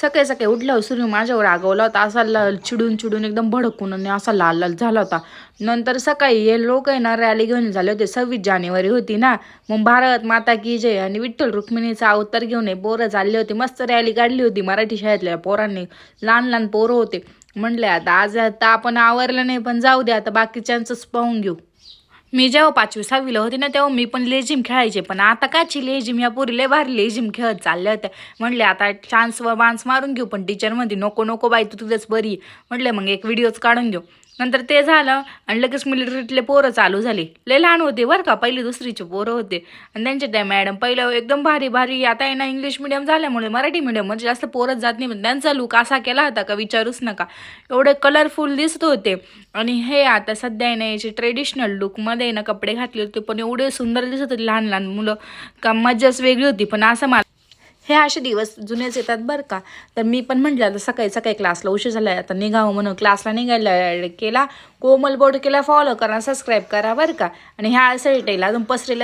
सकाळी सकाळी उठल्यावर सूर्य माझ्यावर रागवला होता, असा चिडून चिडून एकदम भडकून आणि असा लाल लाल झाला होता. नंतर सकाळी हे लोक आहे ना रॅली घेऊन झाले होते, 26 जानेवारी होती ना, मग भारत माता की जय आणि विठ्ठल रुक्मिणीचा अवतार घेऊन पोरं चालले होते, मस्त रॅली काढली होती मराठी शाळेतल्या पोरांनी. लहान लहान पोरं होते. म्हणले आता आपण आवरलं नाही, पण जाऊ दे आता बाकीच्यांचंच पाहून घेऊ. मी जेव्हा 5वी 6वीला होती ना तेव्हा मी पण लेझिम खेळायचे, पण आता काची लेझिम, या पोरी लय भारी लेझिम खेळत चालल्या होत्या. म्हणले आता चान्स व बान्स मारून घेऊ, पण टीचर म्हणते नको नको बाई, तू तुझंच बरी. म्हटलं मग एक व्हिडिओच काढून घेऊ. नंतर ते झालं आणि लगेच मिलिटरीतले पोरं चालू झाले. लय लहान होते बरं का, पहिली दुसरीचे पोरं होते. आणि त्यांचे त्या मॅडम पहिलं एकदम भारी भारी, आता आहे ना इंग्लिश मिडियम झाल्यामुळे मराठी मिडियम म्हणजे जास्त पोरच जात नाही, पण त्यांचा लुक असा केला होता का विचारूच नका, एवढे कलरफुल दिसत होते. आणि हे आता सध्या आहे ना याचे ट्रेडिशनल लुकमध्ये ना कपडे घातले होते, पण एवढे सुंदर दिसत होते लहान लहान मुलं का मजाच वेगळी होती. पण असं मला हे असे दिवस जुनेच येतात बरं का. तर मी पण म्हटलं आता सकाळी सकाळी क्लासला उशीर झाला, आता निघावं म्हणून क्लासला निघायला केला. कोमल बोर्ड केला फॉलो करा, सबस्क्राईब करा बरं का. आणि ह्या साईडला अजून पसरेला